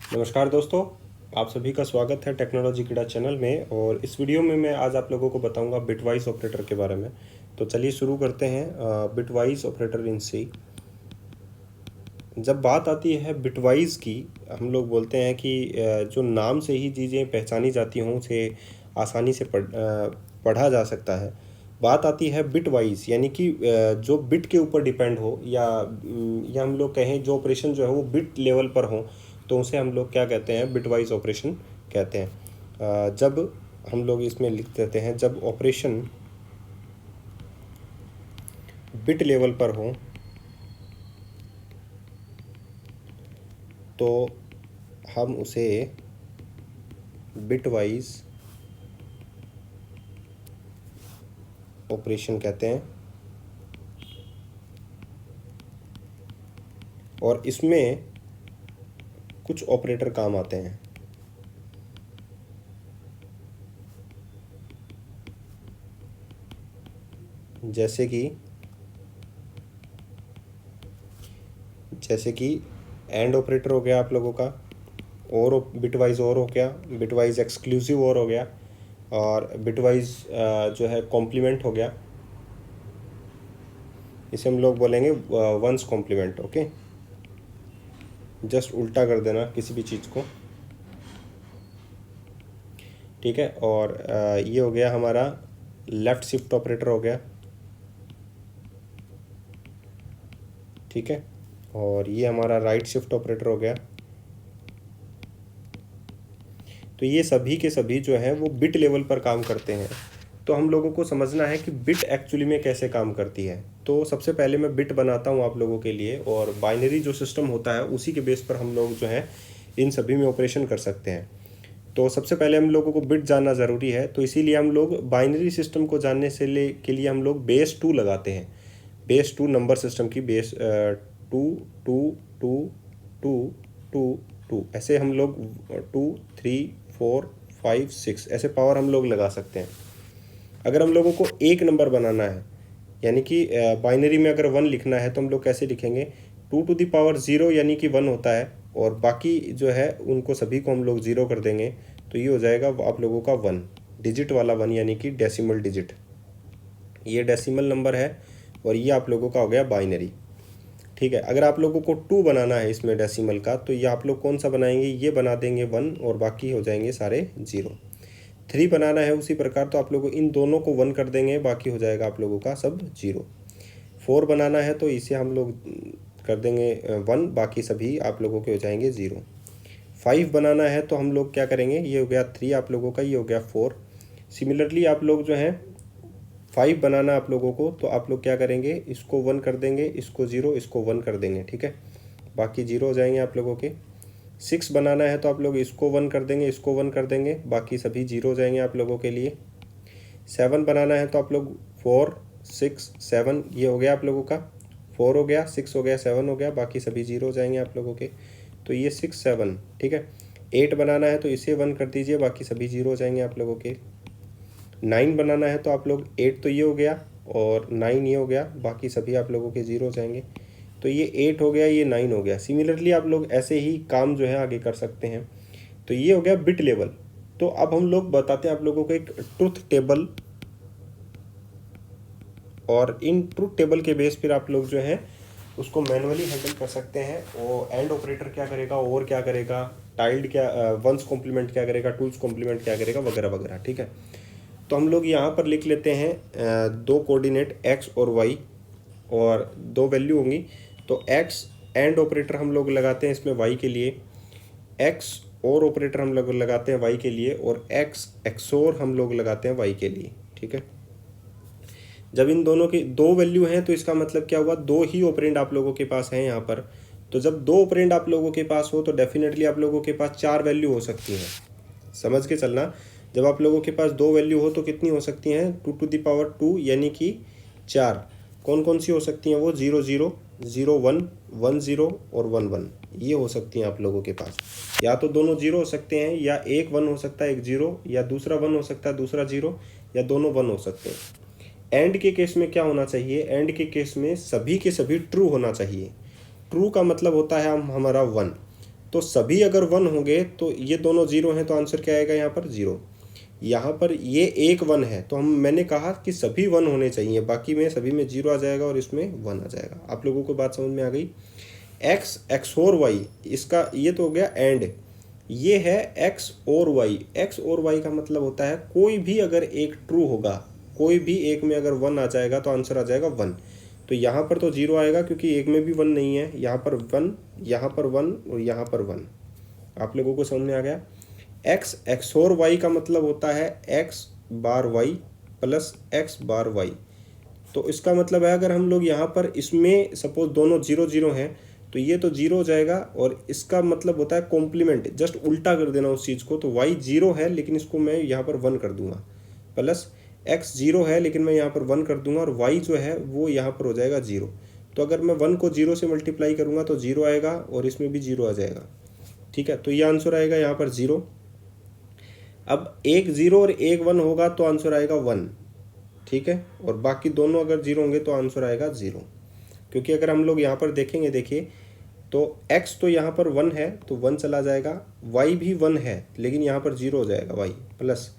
नमस्कार दोस्तों, आप सभी का स्वागत है टेक्नोलॉजी कीड़ा चैनल में। और इस वीडियो में मैं आज आप लोगों को बताऊंगा बिटवाइस ऑपरेटर के बारे में। तो चलिए शुरू करते हैं। बिटवाइस ऑपरेटर इन सी। जब बात आती है बिटवाइस की, हम लोग बोलते हैं कि जो नाम से ही चीज़ें पहचानी जाती हों उसे आसानी से पढ़ा जा सकता है। बात आती है बिटवाइस, यानी कि जो बिट के ऊपर डिपेंड हो, या हम लोग कहें जो ऑपरेशन जो है वो बिट लेवल पर हो, तो उसे हम लोग क्या कहते हैं, बिटवाइस ऑपरेशन कहते हैं। जब हम लोग इसमें लिख देते हैं, जब ऑपरेशन बिट लेवल पर हो तो हम उसे बिटवाइज ऑपरेशन कहते हैं। और इसमें कुछ ऑपरेटर काम आते हैं, जैसे कि एंड ऑपरेटर हो गया आप लोगों का, और बिटवाइज और हो गया, बिटवाइज एक्सक्लूसिव और हो गया, और बिटवाइज जो है कॉम्प्लीमेंट हो गया। इसे हम लोग बोलेंगे वंस कॉम्प्लीमेंट। ओके, जस्ट उल्टा कर देना किसी भी चीज़ को, ठीक है। और ये हो गया हमारा लेफ़्ट शिफ्ट ऑपरेटर हो गया, ठीक है। और ये हमारा राइट शिफ्ट ऑपरेटर हो गया। तो ये सभी के सभी जो है वो बिट लेवल पर काम करते हैं। तो हम लोगों को समझना है कि बिट एक्चुअली में कैसे काम करती है। तो सबसे पहले मैं बिट बनाता हूँ आप लोगों के लिए, और बाइनरी जो सिस्टम होता है उसी के बेस पर हम लोग जो है इन सभी में ऑपरेशन कर सकते हैं। तो सबसे पहले हम लोगों को बिट जानना ज़रूरी है, तो इसीलिए हम लोग बाइनरी सिस्टम को जानने के लिए हम लोग बेस 2 लगाते हैं। बेस 2 नंबर सिस्टम की बेस 2 2 2 2 2 2, ऐसे हम लोग 2 3 4 5 6 ऐसे पावर हम लोग लगा सकते हैं। अगर हम लोगों को एक नंबर बनाना है, यानी कि बाइनरी में अगर 1 लिखना है, तो हम लोग कैसे लिखेंगे, 2 टू द पावर 0 यानी कि 1 होता है, और बाकी जो है उनको सभी को हम लोग 0 कर देंगे। तो ये हो जाएगा आप लोगों का 1 डिजिट वाला 1, यानी कि डेसिमल डिजिट। ये डेसिमल नंबर है, और ये आप लोगों का हो गया बाइनरी, ठीक है। अगर आप लोगों को 2 बनाना है इसमें डेसिमल का, तो ये आप लोग कौन सा बनाएंगे, ये बना देंगे 1, और बाकी हो जाएंगे सारे 0। 3 बनाना है उसी प्रकार, तो आप लोग इन दोनों को 1 कर देंगे, बाकी हो जाएगा आप लोगों का सब 0। 4 बनाना है तो इसे हम लोग कर देंगे 1, बाकी सभी आप लोगों के हो जाएंगे 0। 5 बनाना है तो हम लोग क्या करेंगे, ये हो गया 3 आप लोगों का, ये हो गया 4। सिमिलरली आप लोग जो है 5 बनाना आप लोगों को, तो आप लोग क्या करेंगे, इसको 1 कर देंगे, इसको 0, इसको 1 कर देंगे, ठीक है। बाकी 0 हो जाएंगे आप लोगों के। 6 बनाना है तो आप लोग इसको 1 कर देंगे, इसको 1 कर देंगे, बाकी सभी 0 हो जाएंगे आप लोगों के लिए। 7 बनाना है तो आप लोग 4 6 7, ये हो गया आप लोगों का, 4 हो गया, 6 हो गया, 7 हो गया, बाकी सभी 0 हो जाएंगे आप लोगों के। तो ये 6 7, ठीक है। 8 बनाना है तो इसे 1 कर दीजिए, बाकी सभी 0 हो जाएंगे आप लोगों के। 9 बनाना है तो आप लोग 8 तो ये हो गया, और 9 ये हो गया, बाकी सभी आप लोगों के 0 हो जाएंगे। तो ये 8 हो गया, ये 9 हो गया। सिमिलरली आप लोग ऐसे ही काम जो है आगे कर सकते हैं। तो ये हो गया बिट लेवल। तो अब हम लोग बताते हैं आप लोगों को एक ट्रुथ टेबल, और इन ट्रुथ टेबल के बेस पर आप लोग जो है उसको मैनुअली हैंडल कर सकते हैं। और एंड ऑपरेटर क्या करेगा, और क्या करेगा, टाइल्ड क्या, वंस कॉम्प्लीमेंट क्या करेगा, टूल्स कॉम्प्लीमेंट क्या करेगा, वगैरह वगैरह, ठीक है। तो हम लोग यहाँ पर लिख लेते हैं 2 कोऑर्डिनेट x और y, और 2 वैल्यू होंगी। तो x एंड ऑपरेटर हम लोग लगाते हैं इसमें y के लिए, x और ऑपरेटर हम लोग लगाते हैं y के लिए, और x XOR हम लोग लगाते हैं y के लिए, ठीक है। जब इन दोनों की 2 वैल्यू हैं, तो इसका मतलब क्या हुआ, 2 ही ऑपरेंड आप लोगों के पास हैं यहाँ पर। तो जब 2 ऑपरेंड आप लोगों के पास हो, तो डेफिनेटली आप लोगों के पास 4 वैल्यू हो सकती हैं। समझ के चलना, जब आप लोगों के पास 2 वैल्यू हो तो कितनी हो सकती हैं, 2 टू द पावर 2, यानी कि 4। कौन कौन सी हो सकती हैं वो, 0 0 0 1 1 0 और 1 1, ये हो सकती हैं आप लोगों के पास। या तो दोनों 0 हो सकते हैं, या एक 1 हो सकता है, एक 0, या दूसरा 1 हो सकता है, दूसरा 0, या दोनों 1 हो सकते हैं। एंड के केस में क्या होना चाहिए, एंड के केस में सभी के सभी ट्रू होना चाहिए। ट्रू का मतलब होता है हमारा 1। तो सभी अगर 1 होंगे तो ये दोनों 0 हैं, तो आंसर क्या आएगा यहाँ पर 0। यहाँ पर ये एक 1 है, तो मैंने कहा कि सभी 1 होने चाहिए, बाकी में सभी में 0 आ जाएगा और इसमें 1 आ जाएगा। आप लोगों को बात समझ में आ गई। x और y, इसका ये तो हो गया एंड, ये है x और y। x और y का मतलब होता है कोई भी अगर एक ट्रू होगा, कोई भी एक में अगर 1 आ जाएगा तो आंसर आ जाएगा 1। तो यहाँ पर तो 0 आएगा क्योंकि एक में भी 1 नहीं है, यहाँ पर 1, यहाँ पर 1 और यहाँ पर 1। आप लोगों को समझ में आ गया। x और y का मतलब होता है x बार y प्लस x बार y। तो इसका मतलब है अगर हम लोग यहाँ पर इसमें सपोज दोनों 0 0 हैं तो ये तो 0 हो जाएगा, और इसका मतलब होता है कॉम्प्लीमेंट, जस्ट उल्टा कर देना उस चीज़ को। तो y 0 है लेकिन इसको मैं यहाँ पर 1 कर दूंगा, प्लस x 0 है लेकिन मैं यहाँ पर 1 कर दूंगा, और y जो है वो यहाँ पर हो जाएगा 0। तो अगर मैं 1 को 0 से मल्टीप्लाई करूँगा तो 0 आएगा और इसमें भी 0 आ जाएगा। ठीक है, तो ये आंसर आएगा यहाँ पर 0। अब एक 0 और एक 1 होगा तो आंसर आएगा 1। ठीक है, और बाकी दोनों अगर 0 होंगे तो आंसर आएगा 0। क्योंकि अगर हम लोग यहाँ पर देखेंगे, देखिए तो x तो यहाँ पर 1 है तो 1 चला जाएगा, y भी 1 है लेकिन यहाँ पर 0 हो जाएगा y, प्लस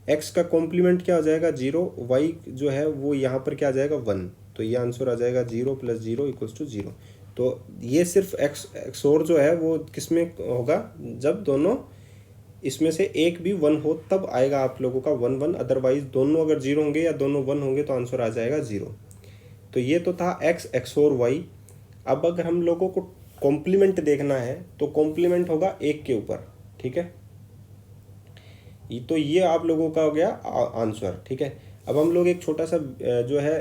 x का कॉम्प्लीमेंट क्या हो जाएगा 0, y जो है वो यहाँ पर क्या आ जाएगा 1। तो ये आंसर आ जाएगा 0 प्लस 0 इक्वल्स टू 0। तो ये सिर्फ x और जो है वो किस में होगा, जब दोनों इसमें से एक भी 1 हो तब आएगा आप लोगों का 1 1, अदरवाइज दोनों अगर 0 होंगे या दोनों 1 होंगे तो आंसर आ जाएगा 0। तो ये तो था x और y। अब अगर हम लोगों को कॉम्प्लीमेंट देखना है तो कॉम्प्लीमेंट होगा एक के ऊपर। ठीक है, तो ये आप लोगों का हो गया आंसर। ठीक है, अब हम लोग एक छोटा सा जो है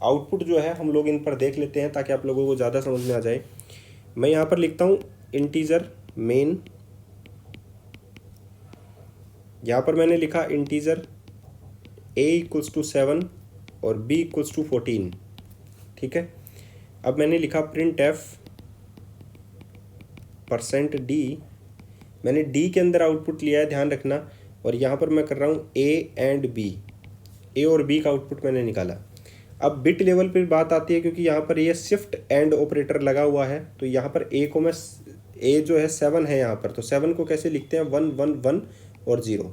आउटपुट जो है हम लोग इन पर देख लेते हैं ताकि आप लोगों को ज़्यादा समझ में आ जाए। मैं यहाँ पर लिखता हूँ इंटीजर मेन, यहाँ पर मैंने लिखा इंटीजर a इक्वल्स टू 7 और b इक्वल्स टू 14। ठीक है, अब मैंने लिखा प्रिंट f %d, मैंने d के अंदर आउटपुट लिया है, ध्यान रखना, और यहाँ पर मैं कर रहा हूँ a एंड b, a और b का आउटपुट मैंने निकाला। अब बिट लेवल पर बात आती है क्योंकि यहाँ पर ये शिफ्ट एंड ऑपरेटर लगा हुआ है, तो यहाँ पर a को मैं, a जो है 7 है यहाँ पर, तो 7 को कैसे लिखते हैं 1 1 1 और 0।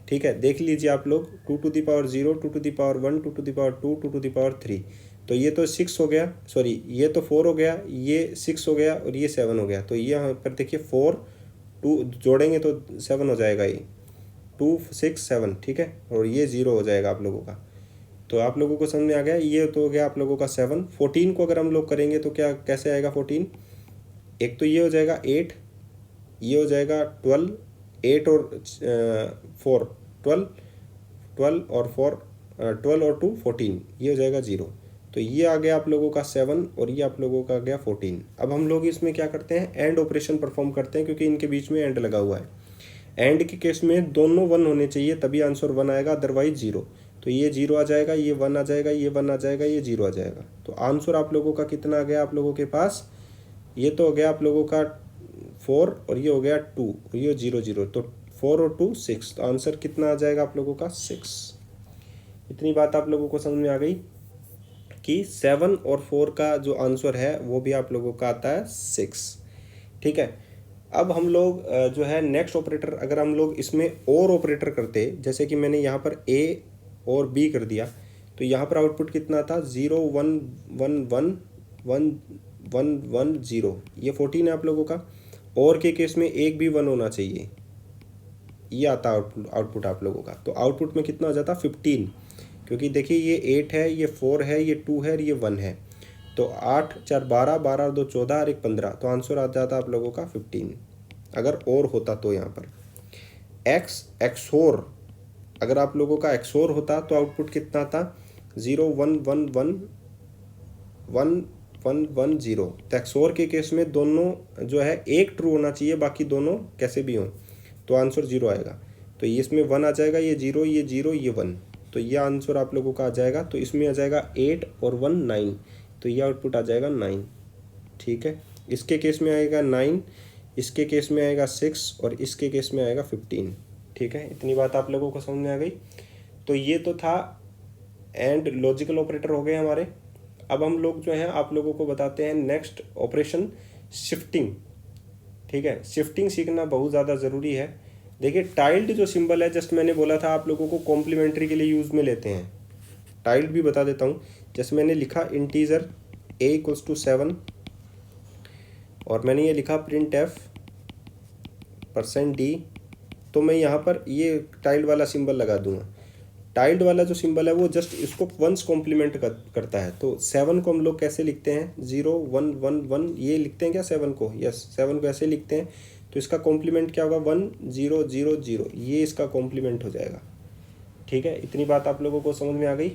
ठीक है, देख लीजिए आप लोग 2 to the power 0, 2 to the power 1, 2 to the power 2, 2 to the power 3। तो ये तो 6 हो गया, सॉरी ये तो 4 हो गया, ये 6 हो गया और ये 7 हो गया। तो ये यहाँ पर देखिए 4 2 जोड़ेंगे तो 7 हो जाएगा, ये 2 6 7। ठीक है, और ये 0 हो जाएगा आप लोगों का। तो आप लोगों को समझ में आ गया, ये तो हो गया आप लोगों का 7। 14 को अगर हम लोग करेंगे तो क्या कैसे आएगा 14, एक तो ये हो जाएगा 8, ये हो जाएगा 12, 8 और 4 12, 12 और 4 12 और 2 14, ये हो जाएगा 0। तो ये आ गया आप लोगों का 7 और ये आप लोगों का आ गया 14। अब हम लोग इसमें क्या करते हैं, एंड ऑपरेशन परफॉर्म करते हैं क्योंकि इनके बीच में एंड लगा हुआ है। एंड के केस में दोनों 1 होने चाहिए तभी आंसर 1 आएगा, अदरवाइज 0। तो ये 0 आ जाएगा, ये 1 आ जाएगा, ये 1 आ जाएगा, ये 0 आ जाएगा। तो आंसर आप लोगों का कितना आ गया आप लोगों के पास, ये तो हो गया आप लोगों का 4 और ये हो गया 2 और ये 0 0। तो 4 और 2 6, तो आंसर कितना आ जाएगा आप लोगों का 6। इतनी बात आप लोगों को समझ में आ गई कि 7 और 4 का जो आंसर है वो भी आप लोगों का आता है 6। ठीक है, अब हम लोग जो है नेक्स्ट ऑपरेटर, अगर हम लोग इसमें और ऑपरेटर करते, जैसे कि मैंने यहाँ पर a और b कर दिया, तो यहाँ पर आउटपुट कितना था 0 1 1 1 1 1 1 0, ये 14 है आप लोगों का। और के केस में एक भी 1 होना चाहिए, ये आता आउटपुट आप लोगों का। तो आउटपुट में कितना हो जाता 15, क्योंकि देखिए ये 8 है, ये 4 है, ये 2 है और ये 1 है। तो 8 4 12, 12 और 2 14 और 1 15, तो आंसर आ जाता आप लोगों का 15 अगर और होता तो। यहाँ पर XOR, अगर आप लोगों का XOR होता तो आउटपुट कितना था 0 1 1 1 1 1 1 0। तो XOR के केस में दोनों जो है एक ट्रू होना चाहिए, बाकी दोनों कैसे भी हों, तो आंसर 0 आएगा। तो ये इसमें 1 आ जाएगा, ये 0, ये 0, ये 1, तो ये आंसर आप लोगों का आ जाएगा। तो इसमें आ जाएगा 8 और 1 9, तो ये आउटपुट आ जाएगा 9। ठीक है, इसके केस में आएगा 9, इसके केस में आएगा 6 और इसके केस में आएगा 15। ठीक है, इतनी बात आप लोगों को समझ में आ गई। तो ये तो था एंड लॉजिकल ऑपरेटर हो गए हमारे। अब हम लोग जो है आप लोगों को बताते हैं नेक्स्ट ऑपरेशन शिफ्टिंग। ठीक है, शिफ्टिंग सीखना बहुत ज़्यादा ज़रूरी है। देखिए टाइल्ड जो सिंबल है, जस्ट मैंने बोला था आप लोगों को कॉम्प्लीमेंट्री के लिए यूज़ में लेते हैं। टाइल्ड भी बता देता हूँ, जैसे मैंने लिखा इंटीजर a = 7 और मैंने ये लिखा प्रिंट f %d, तो मैं यहाँ पर ये टाइल्ड वाला सिंबल लगा दूंगा। टाइल्ड वाला जो सिंबल है वो जस्ट इसको वंस कॉम्प्लीमेंट करता है। तो 7 को हम लोग कैसे लिखते हैं, 0 1 1 1 ये लिखते हैं क्या 7 को, यस 7 को ऐसे लिखते हैं। तो इसका कॉम्प्लीमेंट क्या होगा, 1 0 0 0, ये इसका कॉम्प्लीमेंट हो जाएगा। ठीक है, इतनी बात आप लोगों को समझ में आ गई।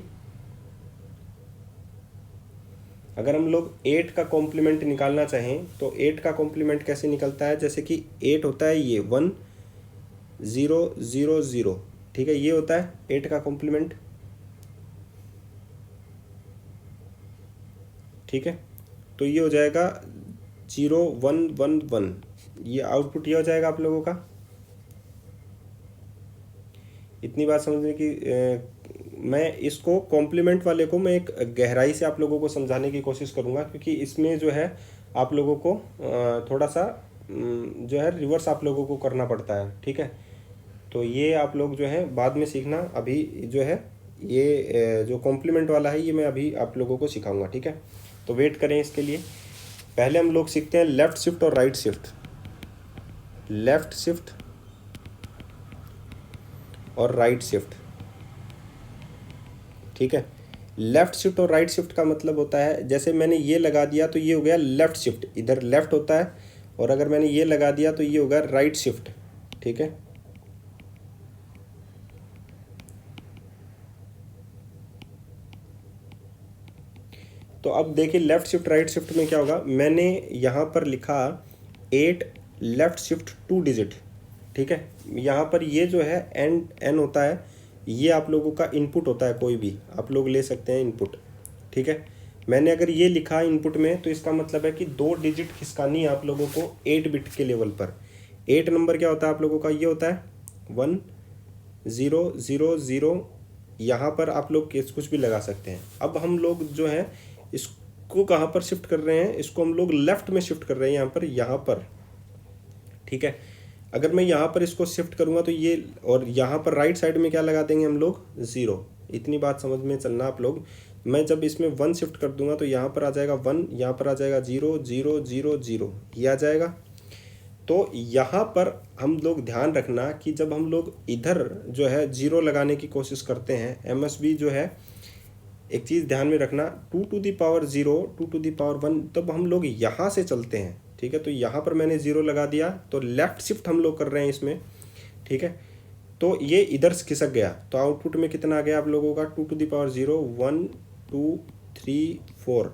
अगर हम लोग 8 का कॉम्प्लीमेंट निकालना चाहें तो 8 का कॉम्प्लीमेंट कैसे निकलता है, जैसे कि 8 होता है ये 1 0 0 0, ठीक है, ये होता है 8 का कॉम्प्लीमेंट। ठीक है, तो ये हो जाएगा 0 1 1 1, ये आउटपुट ये हो जाएगा आप लोगों का। इतनी बात समझने की मैं इसको कॉम्प्लीमेंट वाले को मैं एक गहराई से आप लोगों को समझाने की कोशिश करूँगा, क्योंकि इसमें जो है आप लोगों को थोड़ा सा जो है रिवर्स आप लोगों को करना पड़ता है। ठीक है, तो ये आप लोग जो है बाद में सीखना, अभी जो है ये जो कॉम्प्लीमेंट वाला है ये मैं अभी आप लोगों को सिखाऊंगा। ठीक है, तो वेट करें इसके लिए। पहले हम लोग सीखते हैं लेफ़्ट शिफ्ट और राइट शिफ्ट। लेफ़्ट शिफ्ट और राइट शिफ्ट। ठीक है, लेफ़्ट शिफ्ट और राइट शिफ्ट का मतलब होता है, जैसे मैंने ये लगा दिया तो ये हो गया लेफ़्ट शिफ्ट, इधर लेफ़्ट होता है, और अगर मैंने ये लगा दिया तो ये होगा राइट शिफ्ट। ठीक है, तो अब देखिए लेफ़्ट शिफ्ट राइट शिफ्ट में क्या होगा, मैंने यहाँ पर लिखा 8 लेफ़्ट शिफ्ट 2 डिजिट। ठीक है, यहाँ पर ये जो है एन होता है, ये आप लोगों का इनपुट होता है, कोई भी आप लोग ले सकते हैं इनपुट। ठीक है, मैंने अगर ये लिखा इनपुट में तो इसका मतलब है कि 2 डिजिट खिसकानी है आप लोगों को 8 बिट के लेवल पर। 8 नंबर क्या होता है आप लोगों का, ये होता है 1 0 0 0, यहाँ पर आप लोग कुछ भी लगा सकते हैं। अब हम लोग जो है इसको कहाँ पर शिफ्ट कर रहे हैं, इसको हम लोग लेफ़्ट में शिफ्ट कर रहे हैं, यहाँ पर। ठीक है, अगर मैं यहाँ पर इसको शिफ्ट करूँगा तो ये, और यहाँ पर राइट साइड में क्या लगा देंगे हम लोग, 0। इतनी बात समझ में चलना आप लोग। मैं जब इसमें 1 शिफ्ट कर दूंगा तो यहाँ पर आ जाएगा 1, यहाँ पर आ जाएगा 0 0 0 0, ये आ जाएगा। तो यहाँ पर हम लोग ध्यान रखना कि जब हम लोग इधर जो है 0 लगाने की कोशिश करते हैं, MSB जो है, एक चीज़ ध्यान में रखना, 2 to the power 0 2 to the power 1, तब हम लोग यहाँ से चलते हैं। ठीक है, तो यहाँ पर मैंने 0 लगा दिया तो लेफ़्ट शिफ्ट हम लोग कर रहे हैं इसमें। ठीक है, तो ये इधर खिसक गया, तो आउटपुट में कितना आ गया आप लोगों का, 2 to the power 0 1 2 3 4,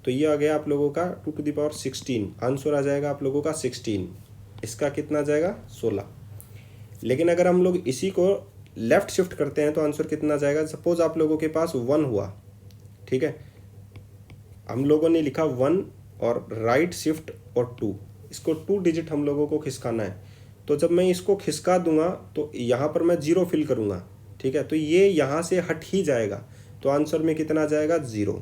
तो ये आ गया आप लोगों का 2 to the power 16। आंसर आ जाएगा आप लोगों का 16, इसका कितना आ जाएगा 16। लेकिन अगर हम लोग इसी को लेफ़्ट शिफ्ट करते हैं तो आंसर कितना आ जाएगा, सपोज आप लोगों के पास 1 हुआ। ठीक है, हम लोगों ने लिखा 1 और राइट शिफ्ट और 2, इसको 2 डिजिट हम लोगों को खिसकाना है। तो जब मैं इसको खिसका दूंगा तो यहाँ पर मैं 0 फिल करूँगा। ठीक है, तो ये यहाँ से हट ही जाएगा, तो आंसर में कितना आ जाएगा 0।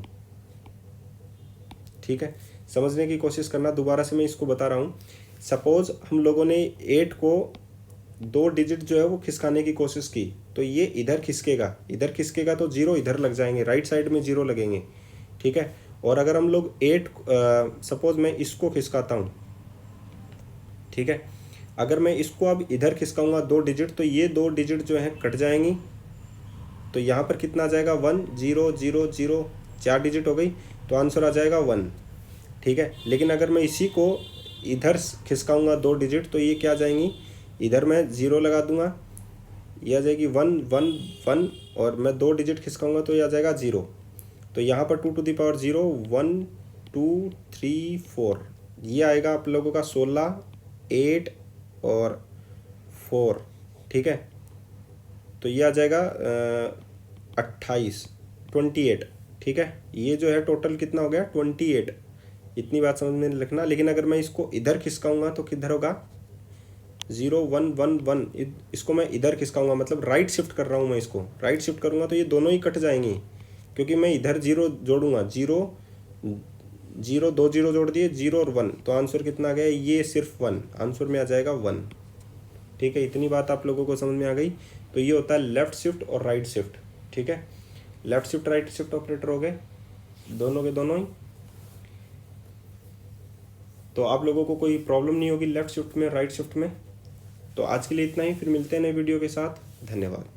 ठीक है, समझने की कोशिश करना, दोबारा से मैं इसको बता रहा हूँ। सपोज हम लोगों ने 8 को 2 डिजिट जो है वो खिसकाने की कोशिश की, तो ये इधर खिसकेगा तो 0 इधर लग जाएंगे, राइट साइड में 0 लगेंगे। ठीक है, और अगर हम लोग 8 सपोज मैं इसको खिसकाता हूँ। ठीक है, अगर मैं इसको अब इधर खिसकाऊंगा 2 डिजिट, तो ये 2 डिजिट जो है कट जाएंगी, तो यहाँ पर कितना आ जाएगा 1 0 0 0, 4 डिजिट हो गई, तो आंसर आ जाएगा 1। ठीक है, लेकिन अगर मैं इसी को इधर खिसकाऊंगा 2 डिजिट, तो ये क्या आ जाएंगी, इधर मैं 0 लगा दूंगा, ये आ जाएगी 1 1 1, और मैं 2 डिजिट खिसकाऊंगा तो ये आ जाएगा 0। तो यहाँ पर 2 to the power 0 1 2 3 4, ये आएगा आप लोगों का 16 8 और 4। ठीक है, तो ये आ जाएगा 28 28। ठीक है, ये जो है टोटल कितना हो गया 28। इतनी बात समझ में रखना। लेकिन अगर मैं इसको इधर खिसकाऊंगा तो किधर होगा 0 1 1 1, इसको मैं इधर खिसकाऊंगा, मतलब राइट शिफ्ट कर रहा हूँ मैं, इसको राइट शिफ्ट करूँगा तो ये दोनों ही कट जाएंगी, क्योंकि मैं इधर 0 जोड़ूंगा, 0 जीरो, 2 जीरो जोड़ दिए, 0 और 1, तो आंसर कितना आ गया, ये सिर्फ 1, आंसर में आ जाएगा 1। ठीक है, इतनी बात आप लोगों को समझ में आ गई। तो ये होता है लेफ्ट शिफ्ट और राइट शिफ्ट। ठीक है, left shift right shift operator हो गए दोनों के दोनों ही। तो आप लोगों को कोई प्रॉब्लम नहीं होगी लेफ्ट शिफ्ट में राइट शिफ्ट में। तो आज के लिए इतना ही, फिर मिलते हैं नए वीडियो के साथ। धन्यवाद।